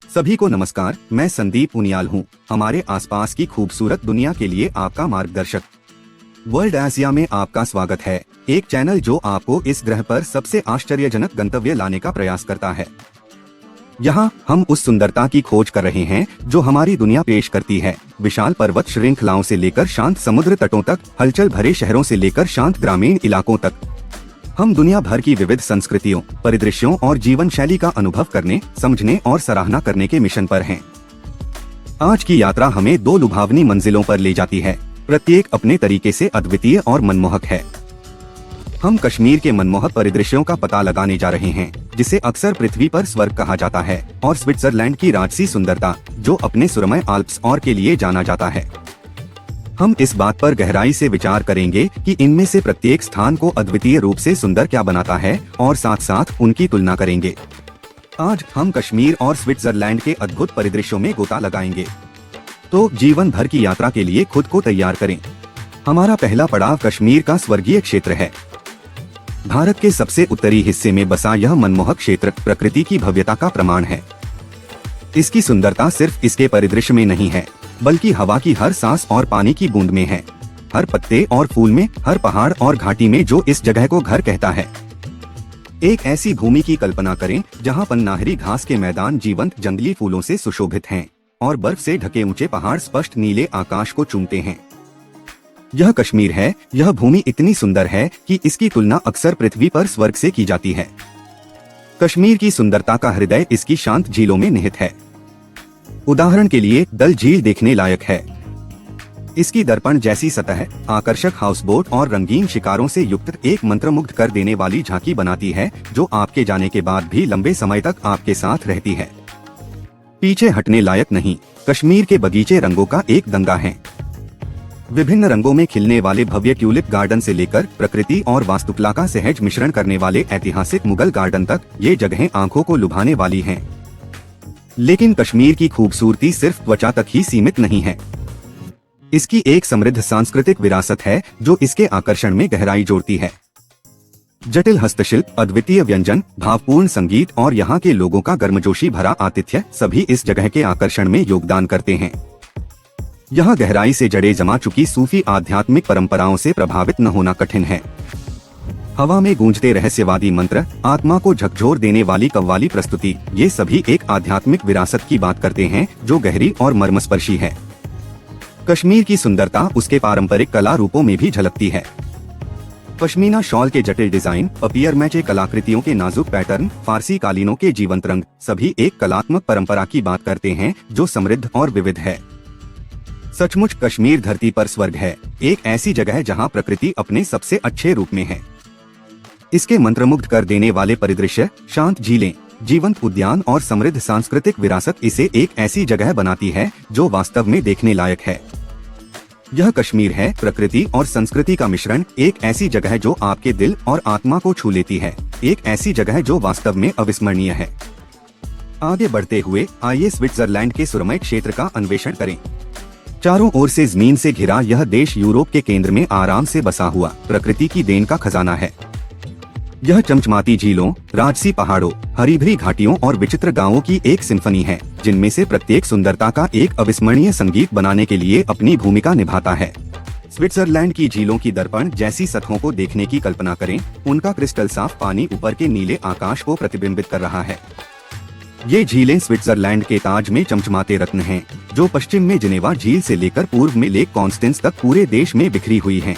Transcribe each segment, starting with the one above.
सभी को नमस्कार, मैं संदीप उनियाल हूँ। हमारे आसपास की खूबसूरत दुनिया के लिए आपका मार्गदर्शक वर्ल्ड एशिया में आपका स्वागत है। एक चैनल जो आपको इस ग्रह पर सबसे आश्चर्यजनक गंतव्य लाने का प्रयास करता है। यहाँ हम उस सुंदरता की खोज कर रहे हैं जो हमारी दुनिया पेश करती है। विशाल पर्वत श्रृंखलाओं से लेकर शांत समुद्र तटों तक, हलचल भरे शहरों से लेकर शांत ग्रामीण इलाकों तक, हम दुनिया भर की विविध संस्कृतियों, परिदृश्यों और जीवन शैली का अनुभव करने, समझने और सराहना करने के मिशन पर हैं। आज की यात्रा हमें दो लुभावनी मंजिलों पर ले जाती है, प्रत्येक अपने तरीके से अद्वितीय और मनमोहक है। हम कश्मीर के मनमोहक परिदृश्यों का पता लगाने जा रहे हैं, जिसे अक्सर पृथ्वी पर स्वर्ग कहा जाता है, और स्विट्जरलैंड की राजसी सुंदरता, जो अपने सुरमय आल्प्स और के लिए जाना जाता है। हम इस बात पर गहराई से विचार करेंगे कि इनमें से प्रत्येक स्थान को अद्वितीय रूप से सुंदर क्या बनाता है, और साथ साथ उनकी तुलना करेंगे। आज हम कश्मीर और स्विट्जरलैंड के अद्भुत परिदृश्यों में गोता लगाएंगे। तो जीवन भर की यात्रा के लिए खुद को तैयार करें। हमारा पहला पड़ाव कश्मीर का स्वर्गीय क्षेत्र है। भारत के सबसे उत्तरी हिस्से में बसा यह मनमोहक क्षेत्र प्रकृति की भव्यता का प्रमाण है। इसकी सुंदरता सिर्फ इसके परिदृश्य में नहीं है, बल्कि हवा की हर सांस और पानी की बूंद में है, हर पत्ते और फूल में, हर पहाड़ और घाटी में जो इस जगह को घर कहता है। एक ऐसी भूमि की कल्पना करें जहां पन्नाहरी घास के मैदान जीवंत जंगली फूलों से सुशोभित हैं, और बर्फ से ढके ऊंचे पहाड़ स्पष्ट नीले आकाश को चूमते हैं। यह कश्मीर है। यह भूमि इतनी सुंदर है कि इसकी तुलना अक्सर पृथ्वी पर स्वर्ग से की जाती है। कश्मीर की सुंदरता का हृदय इसकी शांत झीलों में निहित है। उदाहरण के लिए डल झील देखने लायक है। इसकी दर्पण जैसी सतह, आकर्षक हाउसबोट और रंगीन शिकारों से युक्त एक मंत्रमुग्ध कर देने वाली झांकी बनाती है, जो आपके जाने के बाद भी लंबे समय तक आपके साथ रहती है। पीछे हटने लायक नहीं, कश्मीर के बगीचे रंगों का एक दंगा हैं। विभिन्न रंगों में खिलने वाले भव्य ट्यूलिप गार्डन से लेकर प्रकृति और वास्तुकला का सहज मिश्रण करने वाले ऐतिहासिक मुगल गार्डन तक, ये जगहें आंखों को लुभाने वाली हैं। लेकिन कश्मीर की खूबसूरती सिर्फ त्वचा तक ही सीमित नहीं है। इसकी एक समृद्ध सांस्कृतिक विरासत है जो इसके आकर्षण में गहराई जोड़ती है। जटिल हस्तशिल्प, अद्वितीय व्यंजन, भावपूर्ण संगीत और यहाँ के लोगों का गर्मजोशी भरा आतिथ्य सभी इस जगह के आकर्षण में योगदान करते हैं। यहाँ गहराई से जड़े जमा चुकी सूफी आध्यात्मिक परंपराओं से प्रभावित न होना कठिन है। हवा में गूंजते रहस्यवादी मंत्र, आत्मा को झकझोर देने वाली कव्वाली प्रस्तुति, ये सभी एक आध्यात्मिक विरासत की बात करते हैं जो गहरी और मर्मस्पर्शी है। कश्मीर की सुंदरता उसके पारंपरिक कला रूपों में भी झलकती है। पश्मीना शॉल के जटिल डिजाइन, पपियर मैचे कलाकृतियों के नाजुक पैटर्न, फारसी कालीनों के जीवंत रंग, सभी एक कलात्मक परंपरा की बात करते हैं जो समृद्ध और विविध है। सचमुच कश्मीर धरती पर स्वर्ग है, एक ऐसी जगह जहां प्रकृति अपने सबसे अच्छे रूप में है। इसके मंत्रमुग्ध कर देने वाले परिदृश्य, शांत झीलें, जीवंत उद्यान और समृद्ध सांस्कृतिक विरासत इसे एक ऐसी जगह बनाती है जो वास्तव में देखने लायक है। यह कश्मीर है, प्रकृति और संस्कृति का मिश्रण, एक ऐसी जगह जो आपके दिल और आत्मा को छू लेती है, एक ऐसी जगह जो वास्तव में अविस्मरणीय है। आगे बढ़ते हुए आइए स्विट्जरलैंड के सुरमय क्षेत्र का अन्वेषण करें। चारों ओर से जमीन से घिरा यह देश यूरोप के केंद्र में आराम से बसा हुआ प्रकृति की देन का खजाना है। यह चमचमाती झीलों, राजसी पहाड़ों, हरी भरी घाटियों और विचित्र गांवों की एक सिम्फनी है, जिनमें से प्रत्येक सुंदरता का एक अविस्मरणीय संगीत बनाने के लिए अपनी भूमिका निभाता है। स्विट्जरलैंड की झीलों की दर्पण जैसी सतहों को देखने की कल्पना करें। उनका क्रिस्टल साफ पानी ऊपर के नीले आकाश को प्रतिबिंबित कर रहा है। ये झीलें स्विट्जरलैंड के ताज में चमचमाते रत्न हैं, जो पश्चिम में जिनेवा झील से लेकर पूर्व में लेक कॉन्स्टेंस तक पूरे देश में बिखरी हुई हैं।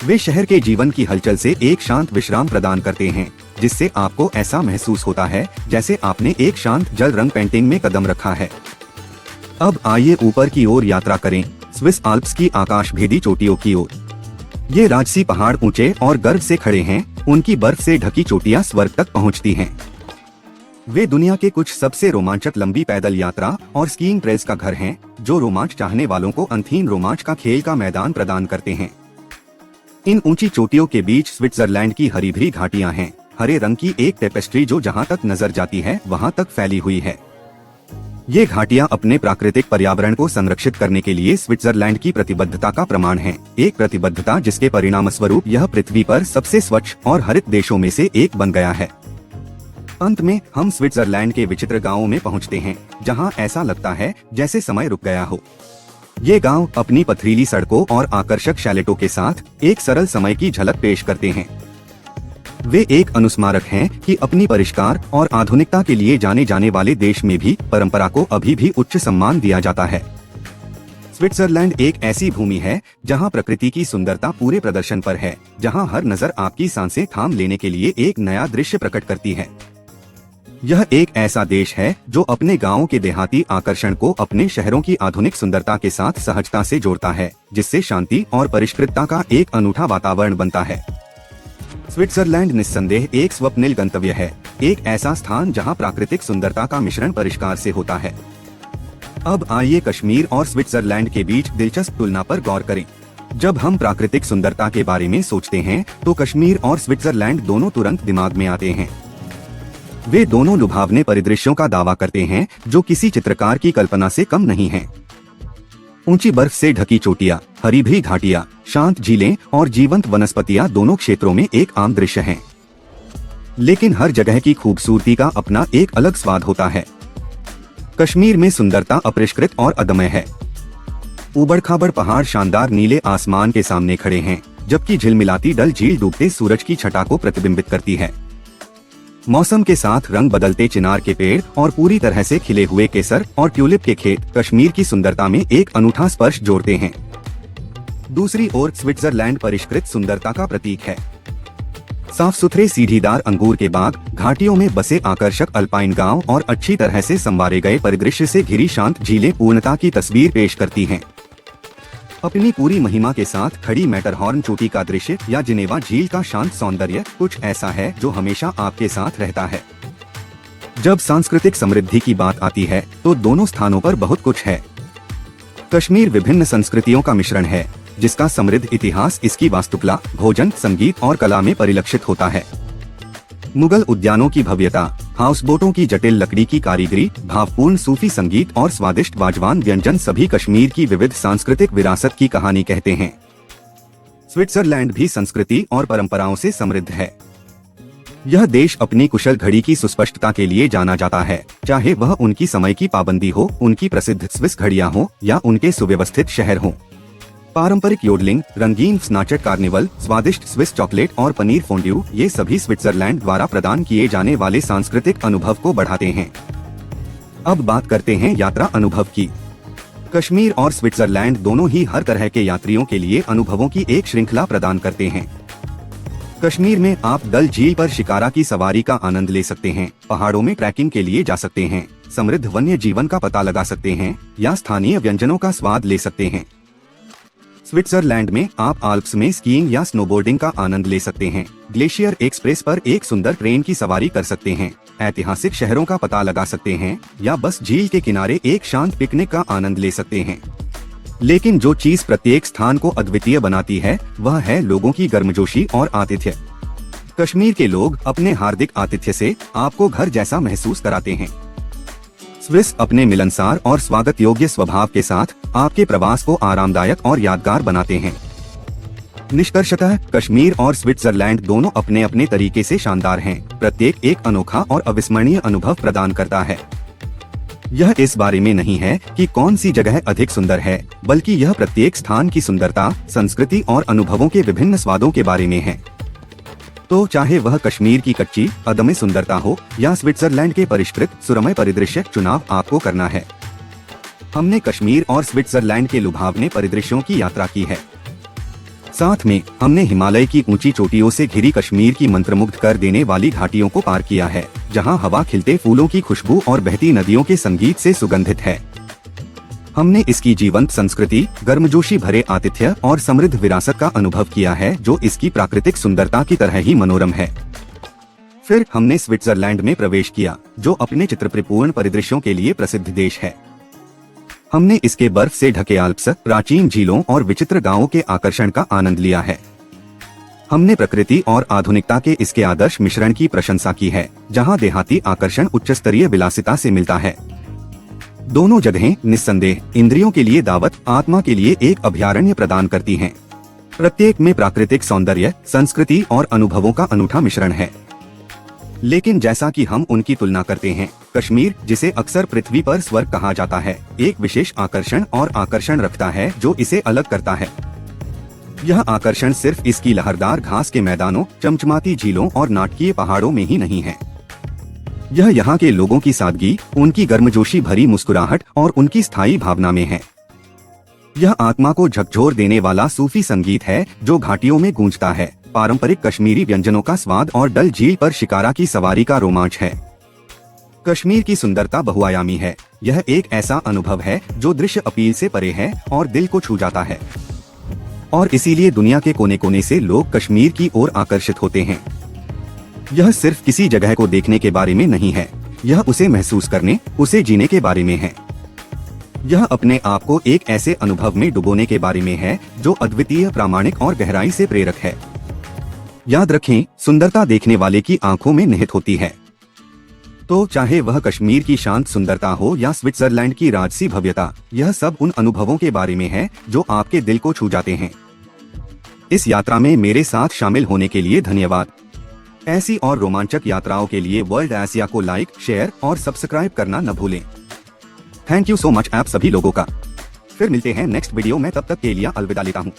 वे शहर के जीवन की हलचल से एक शांत विश्राम प्रदान करते हैं, जिससे आपको ऐसा महसूस होता है जैसे आपने एक शांत जल रंग पेंटिंग में कदम रखा है। अब आइए ऊपर की ओर यात्रा करें, स्विस आल्प्स की आकाश भेदी चोटियों की ओर। ये राजसी पहाड़ ऊंचे और गर्व से खड़े हैं, उनकी बर्फ से ढकी चोटियां स्वर्ग तक पहुंचती हैं। वे दुनिया के कुछ सबसे रोमांचक लंबी पैदल यात्रा और स्कीइंग ट्रेल्स का घर हैं, जो रोमांच चाहने वालों को अनथीन रोमांच का खेल का मैदान प्रदान करते हैं। इन ऊंची चोटियों के बीच स्विट्जरलैंड की हरी भरी घाटियां हैं, हरे रंग की एक टेपेस्ट्री जो जहां तक नजर जाती है वहां तक फैली हुई है। ये घाटियां अपने प्राकृतिक पर्यावरण को संरक्षित करने के लिए स्विट्जरलैंड की प्रतिबद्धता का प्रमाण है, एक प्रतिबद्धता जिसके परिणामस्वरूप यह पृथ्वी पर सबसे स्वच्छ और हरित देशों में से एक बन गया है। अंत में हम स्विट्जरलैंड के विचित्र गांवों में पहुंचते हैं, जहां ऐसा लगता है जैसे समय रुक गया हो। ये गांव अपनी पथरीली सड़कों और आकर्षक शैलेटों के साथ एक सरल समय की झलक पेश करते हैं। वे एक अनुस्मारक हैं कि अपनी परिष्कार और आधुनिकता के लिए जाने जाने वाले देश में भी परंपरा को अभी भी उच्च सम्मान दिया जाता है। स्विट्जरलैंड एक ऐसी भूमि है जहां प्रकृति की सुंदरता पूरे प्रदर्शन पर है, जहां हर नजर आपकी सांसें थाम लेने के लिए एक नया दृश्य प्रकट करती है। यह एक ऐसा देश है जो अपने गांवों के देहाती आकर्षण को अपने शहरों की आधुनिक सुंदरता के साथ सहजता से जोड़ता है, जिससे शांति और परिष्कृतता का एक अनूठा वातावरण बनता है। स्विट्जरलैंड निस्संदेह एक स्वप्निल गंतव्य है, एक ऐसा स्थान जहां प्राकृतिक सुंदरता का मिश्रण परिष्कार से होता है। अब आइए कश्मीर और स्विट्जरलैंड के बीच दिलचस्प तुलना पर गौर करें। जब हम प्राकृतिक सुंदरता के बारे में सोचते हैं, तो कश्मीर और स्विट्जरलैंड दोनों तुरंत दिमाग में आते हैं। वे दोनों लुभावने परिदृश्यों का दावा करते हैं, जो किसी चित्रकार की कल्पना से कम नहीं हैं। ऊंची बर्फ से ढकी चोटियां, हरी भरी घाटियां, शांत झीलें और जीवंत वनस्पतियां दोनों क्षेत्रों में एक आम दृश्य हैं। लेकिन हर जगह की खूबसूरती का अपना एक अलग स्वाद होता है। कश्मीर में सुंदरता अपरिष्कृत और अदम्य है। ऊबड़-खाबड़ पहाड़ शानदार नीले आसमान के सामने खड़े हैं, जबकि झिलमिलाती डल झील डूबते सूरज की छटा को प्रतिबिंबित करती है। मौसम के साथ रंग बदलते चिनार के पेड़ और पूरी तरह से खिले हुए केसर और ट्यूलिप के खेत कश्मीर की सुंदरता में एक अनूठा स्पर्श जोड़ते हैं। दूसरी ओर स्विट्जरलैंड परिष्कृत सुंदरता का प्रतीक है। साफ सुथरे सीढ़ीदार अंगूर के बाग, घाटियों में बसे आकर्षक अल्पाइन गांव और अच्छी तरह से संवारे गए परिदृश्य से घिरी शांत झीलें पूर्णता की तस्वीर पेश करती हैं। अपनी पूरी महिमा के साथ खड़ी मैटरहॉर्न चोटी का दृश्य या जिनेवा झील का शांत सौंदर्य कुछ ऐसा है जो हमेशा आपके साथ रहता है। जब सांस्कृतिक समृद्धि की बात आती है, तो दोनों स्थानों पर बहुत कुछ है। कश्मीर विभिन्न संस्कृतियों का मिश्रण है, जिसका समृद्ध इतिहास इसकी वास्तुकला, भोजन, संगीत और कला में परिलक्षित होता है। मुगल उद्यानों की भव्यता, हाउस बोटों की जटिल लकड़ी की कारीगरी, भावपूर्ण सूफी संगीत और स्वादिष्ट वाजवान व्यंजन सभी कश्मीर की विविध सांस्कृतिक विरासत की कहानी कहते हैं। स्विट्जरलैंड भी संस्कृति और परंपराओं से समृद्ध है। यह देश अपनी कुशल घड़ी की सुस्पष्टता के लिए जाना जाता है, चाहे वह उनकी समय की पाबंदी हो, उनकी प्रसिद्ध स्विस घड़ियां हो या उनके सुव्यवस्थित शहर हों। पारंपरिक योडलिंग, रंगीन स्नाचट कार्निवल, स्वादिष्ट स्विस चॉकलेट और पनीर फोंड्यू, ये सभी स्विट्जरलैंड द्वारा प्रदान किए जाने वाले सांस्कृतिक अनुभव को बढ़ाते हैं। अब बात करते हैं यात्रा अनुभव की। कश्मीर और स्विट्जरलैंड दोनों ही हर तरह के यात्रियों के लिए अनुभवों की एक श्रृंखला प्रदान करते हैं। कश्मीर में आप डल झील पर शिकारा की सवारी का आनंद ले सकते हैं, पहाड़ों में ट्रैकिंग के लिए जा सकते हैं, समृद्ध वन्य जीवन का पता लगा सकते हैं या स्थानीय व्यंजनों का स्वाद ले सकते हैं। स्विट्जरलैंड में आप आल्प्स में स्कीइंग या स्नोबोर्डिंग का आनंद ले सकते हैं, ग्लेशियर एक्सप्रेस पर एक सुंदर ट्रेन की सवारी कर सकते हैं, ऐतिहासिक शहरों का पता लगा सकते हैं या बस झील के किनारे एक शांत पिकनिक का आनंद ले सकते हैं। लेकिन जो चीज प्रत्येक स्थान को अद्वितीय बनाती है, वह है लोगों की गर्मजोशी और आतिथ्य। कश्मीर के लोग अपने हार्दिक आतिथ्य से आपको घर जैसा महसूस कराते हैं। स्विस अपने मिलनसार और स्वागत योग्य स्वभाव के साथ आपके प्रवास को आरामदायक और यादगार बनाते हैं। निष्कर्षतः कश्मीर और स्विट्जरलैंड दोनों अपने अपने तरीके से शानदार हैं, प्रत्येक एक अनोखा और अविस्मरणीय अनुभव प्रदान करता है। यह इस बारे में नहीं है कि कौन सी जगह अधिक सुंदर है, बल्कि यह प्रत्येक स्थान की सुंदरता, संस्कृति और अनुभवों के विभिन्न स्वादों के बारे में है। तो चाहे वह कश्मीर की कच्ची अदम्य सुंदरता हो या स्विट्जरलैंड के परिष्कृत सुरमय परिदृश्य, चुनाव आपको करना है। हमने कश्मीर और स्विट्जरलैंड के लुभावने परिदृश्यों की यात्रा की है। साथ में हमने हिमालय की ऊंची चोटियों से घिरी कश्मीर की मंत्रमुग्ध कर देने वाली घाटियों को पार किया है, जहां हवा खिलते फूलों की खुशबू और बहती नदियों के संगीत से सुगंधित है। हमने इसकी जीवंत संस्कृति, गर्मजोशी भरे आतिथ्य और समृद्ध विरासत का अनुभव किया है, जो इसकी प्राकृतिक सुंदरता की तरह ही मनोरम है। फिर हमने स्विट्जरलैंड में प्रवेश किया, जो अपने चित्रपूर्ण परिदृश्यों के लिए प्रसिद्ध देश है। हमने इसके बर्फ से ढके आल्प्स, प्राचीन झीलों और विचित्र गांवों के आकर्षण का आनंद लिया है। हमने प्रकृति और आधुनिकता के इसके आदर्श मिश्रण की प्रशंसा की है, जहां देहाती आकर्षण उच्च स्तरीय विलासिता से मिलता है। दोनों जगहें निस्संदेह इंद्रियों के लिए दावत, आत्मा के लिए एक अभयारण्य प्रदान करती हैं। प्रत्येक में प्राकृतिक सौंदर्य, संस्कृति और अनुभवों का अनूठा मिश्रण है। लेकिन जैसा कि हम उनकी तुलना करते हैं, कश्मीर, जिसे अक्सर पृथ्वी पर स्वर्ग कहा जाता है, एक विशेष आकर्षण रखता है जो इसे अलग करता है। यह आकर्षण सिर्फ इसकी लहरदार घास के मैदानों, चमचमाती झीलों और नाटकीय पहाड़ों में ही नहीं है। यह यहाँ के लोगों की सादगी, उनकी गर्मजोशी भरी मुस्कुराहट और उनकी स्थायी भावना में है। यह आत्मा को झकझोर देने वाला सूफी संगीत है जो घाटियों में गूंजता है, पारंपरिक कश्मीरी व्यंजनों का स्वाद और डल झील पर शिकारा की सवारी का रोमांच है। कश्मीर की सुंदरता बहुआयामी है। यह एक ऐसा अनुभव है जो दृश्य अपील से परे है और दिल को छू जाता है, और इसीलिए दुनिया के कोने कोने से लोग कश्मीर की ओर आकर्षित होते हैं। यह सिर्फ किसी जगह को देखने के बारे में नहीं है, यह उसे महसूस करने, उसे जीने के बारे में है। यह अपने आप को एक ऐसे अनुभव में डुबोने के बारे में है जो अद्वितीय, प्रामाणिक और गहराई से प्रेरक है। याद रखें, सुंदरता देखने वाले की आंखों में निहित होती है। तो चाहे वह कश्मीर की शांत सुंदरता हो या स्विट्जरलैंड की राजसी भव्यता, यह सब उन अनुभवों के बारे में है जो आपके दिल को छू जाते हैं। इस यात्रा में मेरे साथ शामिल होने के लिए धन्यवाद। ऐसी और रोमांचक यात्राओं के लिए वर्ल्ड एशिया को लाइक, शेयर और सब्सक्राइब करना न भूलें। थैंक यू सो मच आप सभी लोगों का। फिर मिलते हैं नेक्स्ट वीडियो में, तब तक के लिए अलविदा लेता हूँ।